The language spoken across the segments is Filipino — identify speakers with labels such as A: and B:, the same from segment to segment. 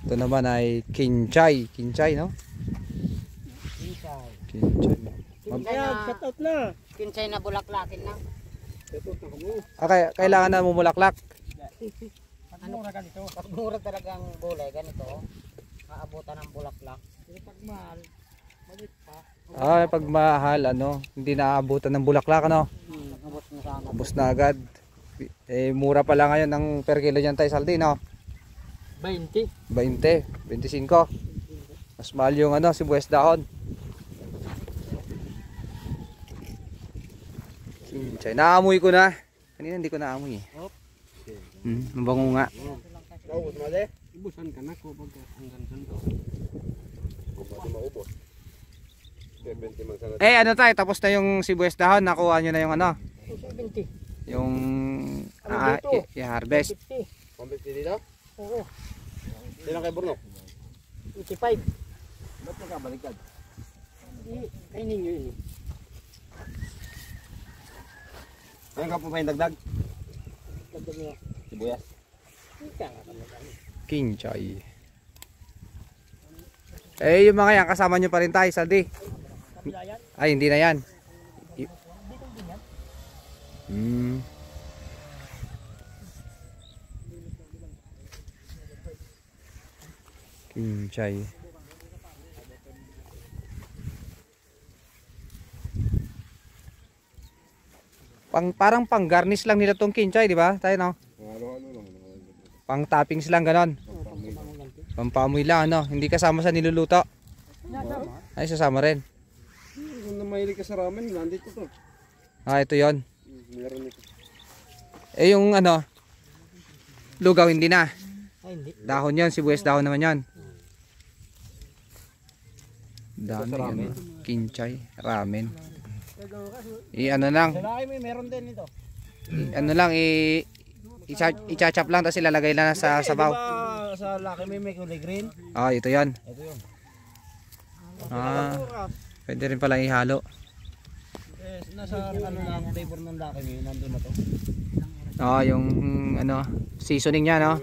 A: Ito naman ay kinchay. Kinchay, no?
B: Kinchay.
A: Kinchay.
B: Kinchay na, shut out na. Kinchay na bulaklakin na.
A: Okay, kailangan na mumulaklak.
B: Ano mura ganito? Pag mura talagang gulay, ganito. Maabutan ng bulaklak. Pag mahal, malit pa.
A: Pag mahal, ano, hindi naaabutan ng bulaklak, ano?
B: Abot na sana.
A: Ubus na agad. Mura pala ngayon ang per kilo niyan tayo saldi, no?
B: 20.
A: 20, 25. Mas mahal yung ano, sibuyas dahon. Kinchay. Naamoy ko na. Kanina hindi ko naamoy eh. Mabango nga.
B: Ibusan ka na ko pag hanggang santo.
A: Ano tayo, tapos na yung sibuyas dahon. Nakuha nyo na yung ano?
B: 70.
A: Yung i-harvest.
B: 150 dito? Oo.
C: Ilang kay Bruno?
B: 85.
C: Ba't nagkabaliktad?
B: Hindi, kainin nyo yun eh.
C: Ngayon ka pa ba yung dagdag?
B: Dagdag nyo.
C: Sibuyas.
B: Hindi ka nga kami.
A: Kinchay. Yung mga yan, kasama nyo pa rin tayo, saldi.
B: Kabila yan?
A: Ay, hindi na yan.
B: Dito din yan?
A: Kinchay. Parang pang garnish lang nila tong kinchay, di ba? Tayo, no? Pang toppings lang ganon. Pampamoy lang, ano? Hindi kasama sa niluluto. Ay, sasama rin.
C: Kung na mahilig ka sa ramen, nandito to.
A: Ito yon.
C: Meron ito.
A: Yung ano, lugaw hindi na.
B: Ay, hindi.
A: Dahon yon, sibuyas dahon naman yon. Dami, ano, kinchay, ramen. Ano lang,
B: Sa laki may meron din ito.
A: ano lang, i-chop lang, tapos ilalagay lang sa sabaw.
B: Diba sa laki may kulay green?
A: Ito yon.
B: Ito yun.
A: Pwede rin pala ihalo.
B: Nasa ano lang flavor ng laki may nandun na to.
A: Yung ano, seasoning niya, no?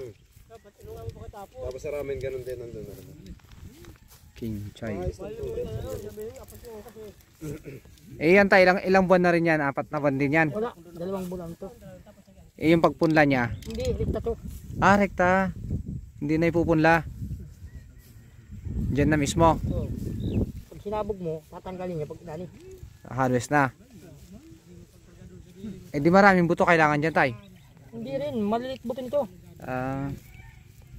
C: Tapos sa ramen, ganun din nandun na.
A: Kinchay. Yan tayo, ilang buwan na rin yan? 4 na buwan din yan.
B: Wala, 2 bulan to.
A: Yung pagpunla niya.
B: Hindi, rekta to.
A: Rekta. Hindi na ipupunla. Diyan na mismo.
B: So, pag sinabog mo, tatanggalin niya pag dali.
A: Harvest na. Di maraming buto kailangan dyan tay.
B: Hindi rin, maliliit butin to.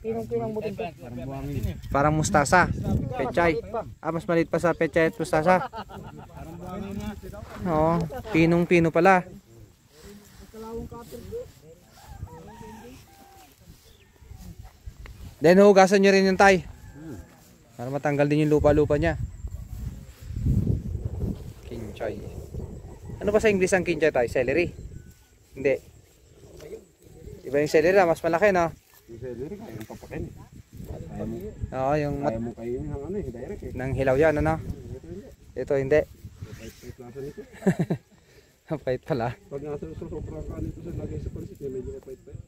B: Pinong butin to.
A: Parang mustasa. Pechay. Mas maliit pa sa pechay at mustasa. Oo, pinong-pino pala. Then hugasan nyo rin yung tay. Para matanggal din yung lupa-lupa niya. Kinchay. Ano ba sa English ang kinchay tay? Celery? Hindi. Iba yung celery na, mas malaki, no?
C: Yung celery, kaya yung papakin. Kaya mo,
A: Oo, yung
C: kaya mo kayo ng ano eh, direct eh.
A: nang hilaw yan, ano? Ito hindi.
C: Pait nasa nito.
A: Pait pala.
C: Pag nasa sobrang ka nito sa lagay sa pansit, medyo pait-pait.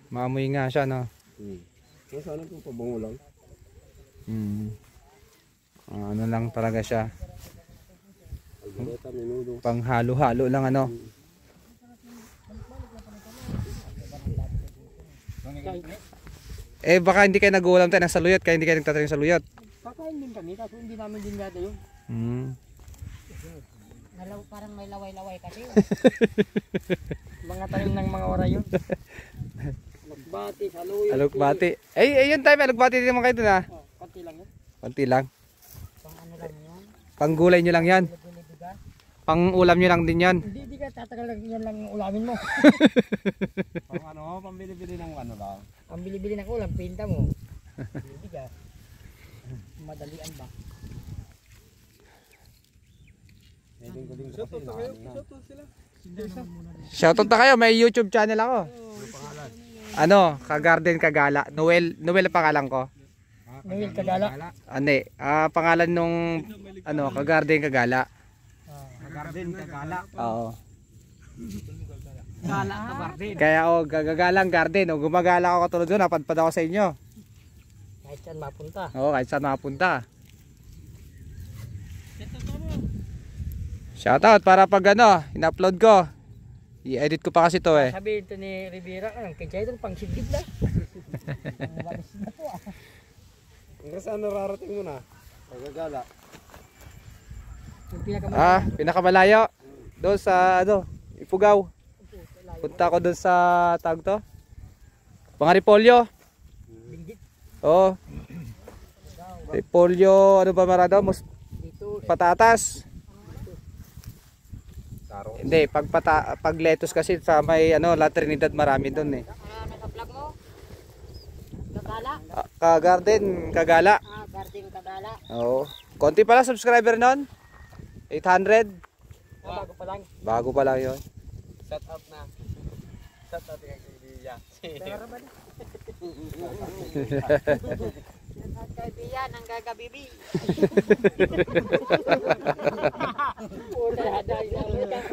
A: Maamoy nga siya, no?
C: Sana po pabango lang.
A: Ano lang talaga siya.
C: Albereta, menudo.
A: Pang halo-halo lang, ano? Baka hindi kayo nag-uulam tayo ng saluyot, kaya hindi kayo nagtatanim ng saluyot.
B: Kakain din kami, kaso hindi namin din yata yun. Parang may laway-laway kasi. Mga tanim ng mga oray yun. Alugbati, saluyot.
A: Alugbati. Yun tayo, alugbati din naman kayo dun, ha?
B: Konti lang yun.
A: Konti lang.
B: Pang ano lang yan.
A: Pang gulay nyo lang yan. Pang ulam nyo lang din yan.
B: Hindi ka tatagal lang yan lang ulamin mo.
C: Pang ano, pambili-bili ng ano lang.
B: Ang bili-bili ng ulam, pinta mo. Hindi ka. Madalian ba?
A: Shoutout na kayo, may YouTube channel ako. Ano, Kagarden Kagala. Noel ang pangalan ko.
B: Noel Kagala.
A: Pangalan nung ano, Kagarden Kagala.
B: Kagarden Kagala.
A: Oo.
B: Gala ka garden.
A: Kaya gagalang garden. O gumagala ako katulad doon. Napadpad ako sa inyo.
B: Kahit saan mapunta.
A: Oo, kahit saan mapunta. Shoutout para pag ano, in-upload ko. I-edit ko pa kasi to eh.
B: Sabi ito ni Rivera, ang kaya ito pang sigid na.
C: Hanggang saan nararating mo na? Pagagala.
B: Yung pinakamalayo.
A: Pinakamalayo. Doon sa ano, Ifugao. Punta ako doon sa tag to. Pangaripolyo.
B: Binggit.
A: Oo. Repolyo, ano ba marado?
B: Dito.
A: Patatas.
C: Taro.
A: Hindi, pag lettuce kasi sa may ano, La Trinidad marami doon eh.
B: Ano naka-vlog mo? Kagala?
A: Ka-garden, Kagala.
B: Garden Kagala.
A: Oo. Konti pala subscriber nun. 800.
B: Bago pa lang.
A: Bago pa lang yun.
C: Shut up na. Shut up yung kaibiya.
B: Pero ba na? Ang kaibiyan, ang gagabibi. Una, dahil na ulit.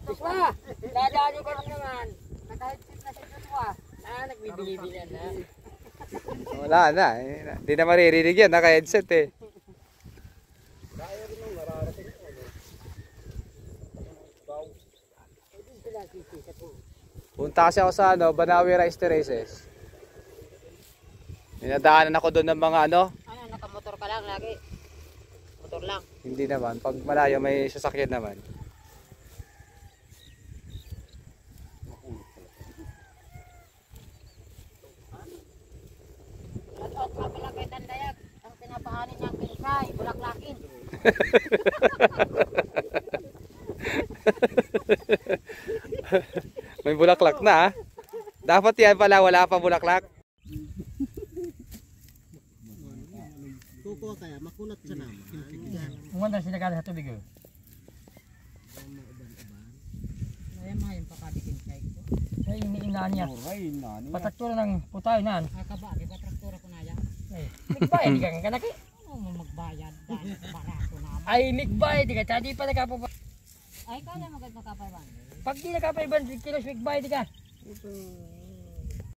B: Puswa, dadaan nyo ka lang naman. Naka-headset na si Puswa. Nagbibili-bilian na.
A: Wala na. Hindi na maririnig yan. Naka-headset eh. Punta kasi ako sa ano, Banawi Rice Terraces. Dinadaanan ako doon ng mga ano.
B: Ano, nakamotor ka lang lagi? Motor lang.
A: Hindi naman. Pag malayo may sasakyan naman.
B: At kami lang kay Tandayag. Ang pinapaanin niyang kinsay, bulaklakin.
A: May bulaklak na ah. Dapat yan pala wala pa bulaklak.
B: Kukuha kaya, makulat sa naman. Umanda sila kada sa tubig oh. Ayan mga yung pakadikin sa ito. Ay, iniinaan niya.
C: Muray na niya.
B: Pataktura ng putay nan. Kaba, di ba traktura ko na yan? Nagbayad, di ka nga kanaki? Ano magbayad? Barato naman. Ay, nagbayad, di ka. Tadi pa nagkapapa. Ay, kala magad makapayban. Pag di nakapayban, kilos nagbayad, di ka.